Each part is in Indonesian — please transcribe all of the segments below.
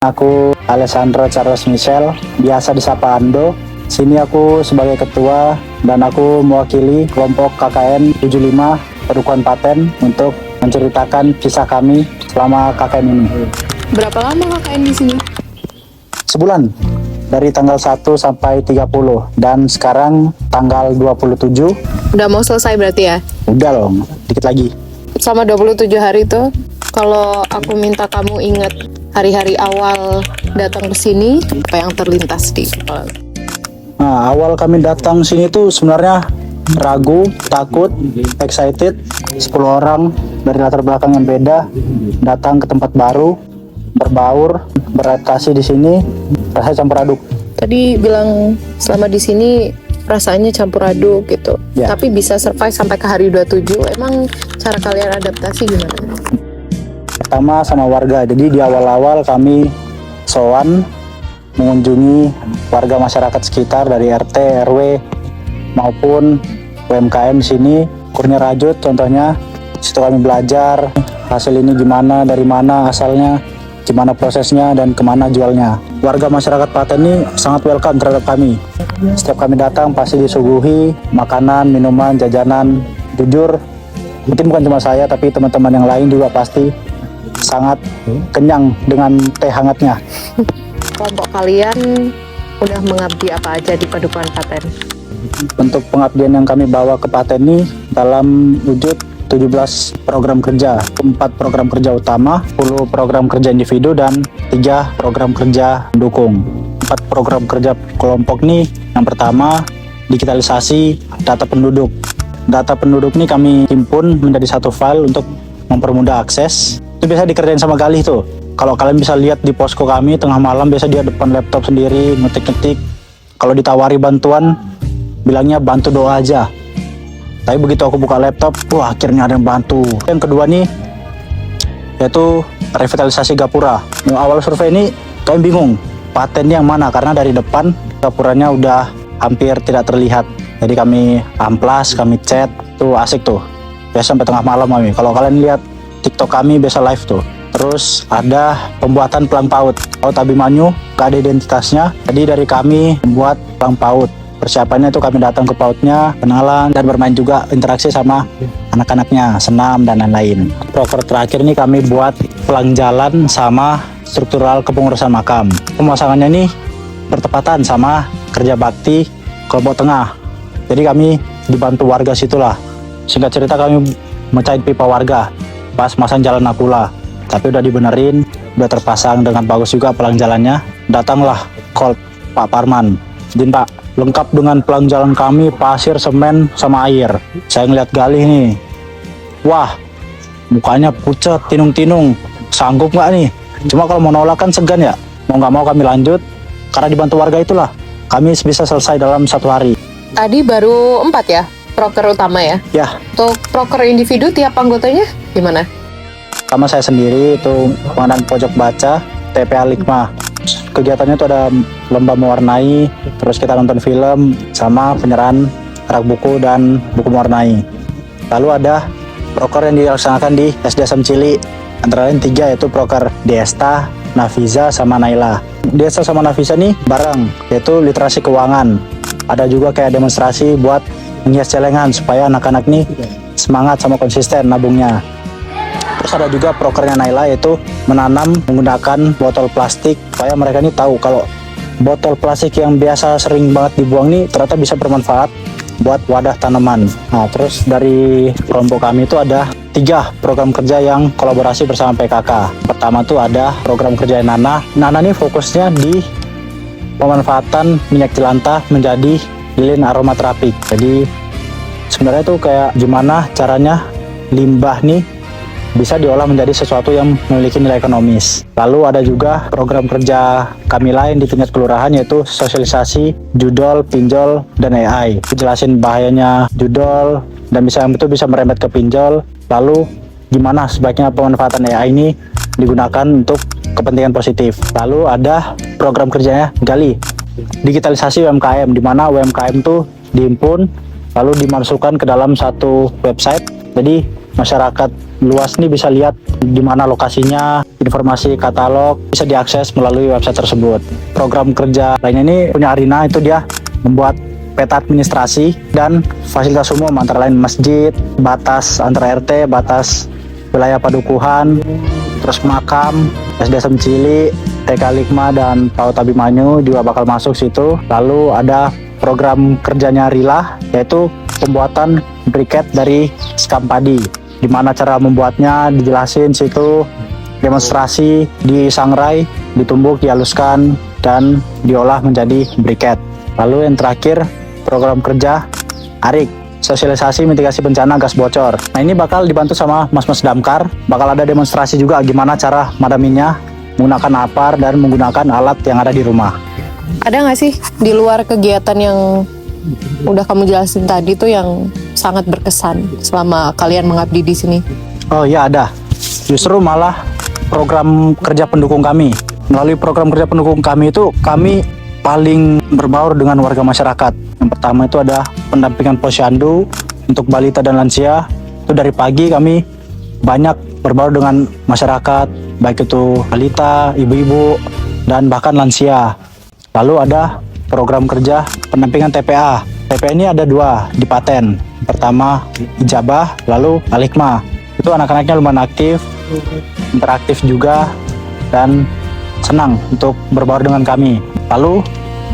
Aku Alessandro Charles Michel, biasa disapa Ando. Sini aku sebagai ketua dan aku mewakili kelompok KKN 75 Padukuhan Paten untuk menceritakan kisah kami selama KKN ini. Berapa lama KKN di sini? Sebulan, dari tanggal 1 sampai 30 dan sekarang tanggal 27. Udah mau selesai berarti ya? Udah loh, dikit lagi. Selama 27 hari tuh, kalau aku minta kamu ingat hari-hari awal datang ke sini, apa yang terlintas di kepala? Nah, awal kami datang sini tuh sebenarnya ragu, takut, excited. 10 orang dari latar belakang yang beda datang ke tempat baru, berbaur, beradaptasi di sini, rasa campur aduk. Tadi bilang selama di sini rasanya campur aduk gitu. Ya. Tapi bisa survive sampai ke hari 27. Emang cara kalian adaptasi gimana? Pertama sama warga, jadi di awal-awal kami sowan mengunjungi warga masyarakat sekitar dari RT, RW maupun UMKM di sini. Kurnia Rajut contohnya, situ kami belajar hasil ini gimana, dari mana asalnya, gimana prosesnya dan kemana jualnya. Warga masyarakat Paten ini sangat welcome terhadap kami. Setiap kami datang pasti disuguhi makanan, minuman, jajanan. Jujur, mungkin bukan cuma saya tapi teman-teman yang lain juga pasti sangat kenyang dengan teh hangatnya. Kelompok kalian udah mengabdi apa aja di Padukuhan Paten? Untuk pengabdian yang kami bawa ke Paten ini dalam wujud 17 program kerja, 4 program kerja utama, 10 program kerja individu, dan 3 program kerja mendukung. 4 program kerja kelompok nih, yang pertama digitalisasi data penduduk. Data penduduk ini kami himpun menjadi satu file untuk mempermudah akses. Itu biasa dikerjain sama Galih tuh. Kalau kalian bisa lihat di posko kami tengah malam, biasa dia depan laptop sendiri ngetik-ngetik. Kalau ditawari bantuan, bilangnya bantu doa aja. Tapi begitu aku buka laptop, wah akhirnya ada yang bantu. Yang kedua nih, yaitu revitalisasi gapura. Awal survei ini kami bingung, patennya yang mana? Karena dari depan gapuranya udah hampir tidak terlihat. Jadi kami amplas, kami cat, tuh asik tuh. Biasa sampai tengah malam kami. Kalau kalian lihat TikTok kami biasa live tuh. Terus ada pembuatan pelang PAUD. PAUD Abimanyu, gak ada identitasnya. Jadi dari kami membuat pelang PAUD. Persiapannya itu kami datang ke PAUD-nya, kenalan, dan bermain juga interaksi sama anak-anaknya, senam, dan lain-lain. Proker terakhir ini kami buat pelang jalan sama struktural kepengurusan makam. Pemasangannya ini bertepatan sama kerja bakti kelompok tengah. Jadi kami dibantu warga situlah. Singkat cerita kami mecahin pipa warga pas masang jalan Nakula. Tapi udah dibenerin, udah terpasang dengan bagus juga pelang jalannya. Datanglah call Pak Parman. Izin Pak, lengkap dengan pelang jalan kami, pasir, semen, sama air. Saya ngeliat Galih nih. Wah, mukanya pucat, tinung-tinung. Sanggup nggak nih? Cuma kalau mau nolak kan segan ya. Mau nggak mau kami lanjut. Karena dibantu warga itulah, kami bisa selesai dalam 1 hari. Tadi baru 4 ya? Proker utama ya? Ya, Untuk proker individu tiap anggotanya gimana? sama saya sendiri itu pengadaan pojok baca, TPA Likma. Kegiatannya itu ada lomba mewarnai, terus kita nonton film, sama penyerahan rak buku dan buku mewarnai. Lalu ada proker yang dilaksanakan di SD Asam Cili, antara lain 3, yaitu proker Desta, Nafiza, sama Naila. Desta sama Nafiza nih bareng, yaitu literasi keuangan. Ada juga kayak demonstrasi buat menghias celengan supaya anak-anak nih semangat sama konsisten nabungnya. Terus ada juga prokernya Naila, yaitu menanam menggunakan botol plastik supaya mereka ini tahu kalau botol plastik yang biasa sering banget dibuang nih ternyata bisa bermanfaat buat wadah tanaman. Nah, terus dari kelompok kami itu ada 3 program kerja yang kolaborasi bersama PKK. Pertama tuh ada program kerja Nana. Nana ini fokusnya di pemanfaatan minyak jelantah menjadi lilin aromaterapi. Jadi sebenarnya tuh kayak gimana caranya limbah nih bisa diolah menjadi sesuatu yang memiliki nilai ekonomis. Lalu ada juga program kerja kami lain di tingkat kelurahan, yaitu sosialisasi judol, pinjol, dan AI. Jelasin bahayanya judol dan yang itu bisa merembet ke pinjol. Lalu gimana sebaiknya pemanfaatan AI ini digunakan untuk kepentingan positif. Lalu ada program kerjanya Gali, digitalisasi UMKM, di mana UMKM tuh dihimpun lalu dimasukkan ke dalam satu website. Jadi masyarakat luas nih bisa lihat di mana lokasinya, informasi katalog bisa diakses melalui website tersebut. Program kerja lainnya ini punya Arina, itu dia membuat peta administrasi dan fasilitas umum antara lain masjid, batas antara RT, batas wilayah padukuhan, terus makam, SD Semcili, TK Likma dan PAUD Abimanyu juga bakal masuk situ. Lalu ada program kerjanya Rila, yaitu pembuatan briket dari sekam padi. Gimana cara membuatnya dijelasin situ, demonstrasi disangrai, ditumbuk, dihaluskan dan diolah menjadi briket. Lalu yang terakhir program kerja Arik, sosialisasi mitigasi bencana gas bocor. Nah ini bakal dibantu sama Mas-Mas Damkar, bakal ada demonstrasi juga gimana cara madaminnya menggunakan APAR dan menggunakan alat yang ada di rumah. Ada nggak sih di luar kegiatan yang udah kamu jelasin tadi tuh yang sangat berkesan selama kalian mengabdi di sini? Oh iya ada, justru malah program kerja pendukung kami. Melalui program kerja pendukung kami itu kami paling berbaur dengan warga masyarakat. Yang pertama itu ada pendampingan posyandu untuk balita dan lansia. Itu dari pagi kami banyak berbaur dengan masyarakat, baik itu balita, ibu-ibu, dan bahkan lansia. Lalu ada program kerja pendampingan TPA. TPA ini ada 2 di Paten. Pertama Ijabah, lalu Alikma. Itu anak-anaknya lumayan aktif, interaktif juga, dan senang untuk berbaur dengan kami. Lalu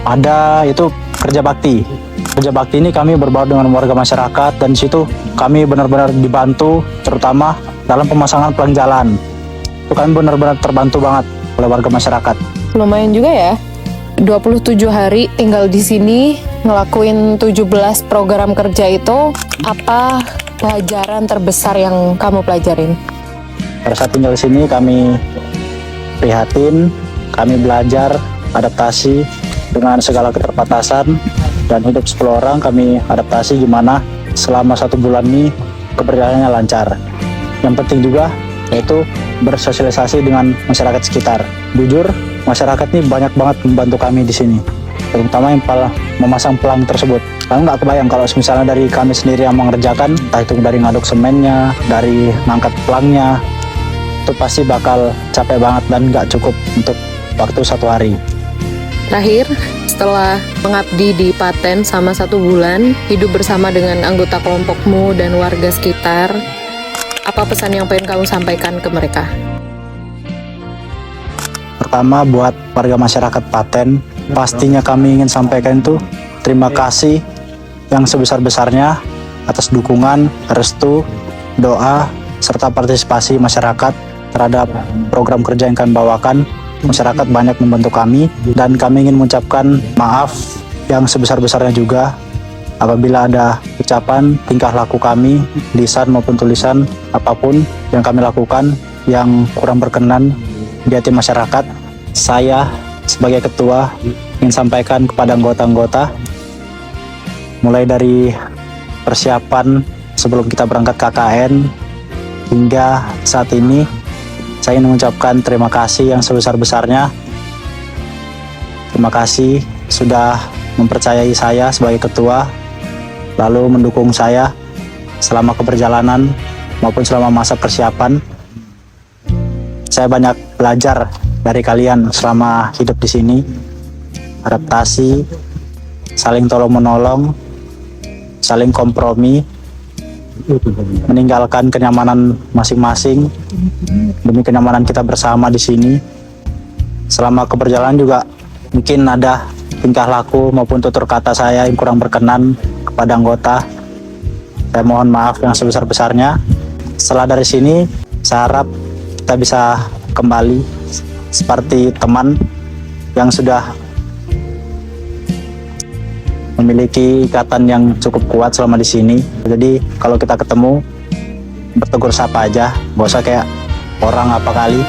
ada itu kerja bakti. Kerja bakti ini kami berbaur dengan warga masyarakat dan di situ kami benar-benar dibantu, terutama dalam pemasangan pelang jalan. Itu kami benar-benar terbantu banget oleh warga masyarakat. Lumayan juga ya. 27 hari tinggal di sini, ngelakuin 17 program kerja itu, apa pelajaran terbesar yang kamu pelajarin? Pada saat tinggal di sini kami prihatin, kami belajar adaptasi dengan segala keterbatasan dan hidup 10 orang kami adaptasi gimana selama 1 bulan ini keberjalanannya lancar. Yang penting juga yaitu bersosialisasi dengan masyarakat sekitar. Jujur, masyarakat ini banyak banget membantu kami di sini, terutama yang memasang pelang tersebut. Kami nggak kebayang kalau misalnya dari kami sendiri yang mengerjakan, entah itu dari ngaduk semennya, dari ngangkat pelangnya, itu pasti bakal capek banget dan nggak cukup untuk waktu 1 hari. Terakhir, setelah mengabdi di Paten sama 1 bulan, hidup bersama dengan anggota kelompokmu dan warga sekitar, apa pesan yang pengen kamu sampaikan ke mereka? Pertama buat warga masyarakat Paten, pastinya kami ingin sampaikan itu terima kasih yang sebesar-besarnya atas dukungan, restu, doa, serta partisipasi masyarakat terhadap program kerja yang kami bawakan. Masyarakat banyak membantu kami dan kami ingin mengucapkan maaf yang sebesar-besarnya juga apabila ada ucapan, tingkah laku kami, lisan maupun tulisan, apapun yang kami lakukan yang kurang berkenan di hati masyarakat. Saya sebagai ketua ingin sampaikan kepada anggota-anggota, mulai dari persiapan sebelum kita berangkat KKN hingga saat ini, saya ingin mengucapkan terima kasih yang sebesar-besarnya. Terima kasih sudah mempercayai saya sebagai ketua, lalu mendukung saya selama keberjalanan maupun selama masa persiapan. Saya banyak belajar dari kalian selama hidup di sini, adaptasi, saling tolong-menolong, saling kompromi, meninggalkan kenyamanan masing-masing demi kenyamanan kita bersama di sini. Selama keberjalanan juga mungkin ada tingkah laku maupun tutur kata saya yang kurang berkenan kepada anggota. Saya mohon maaf yang sebesar-besarnya. Setelah dari sini, saya harap kita bisa kembali seperti teman yang sudah memiliki ikatan yang cukup kuat selama di sini. Jadi kalau kita ketemu, bertegur sapa aja, gak usah kayak orang apa kali.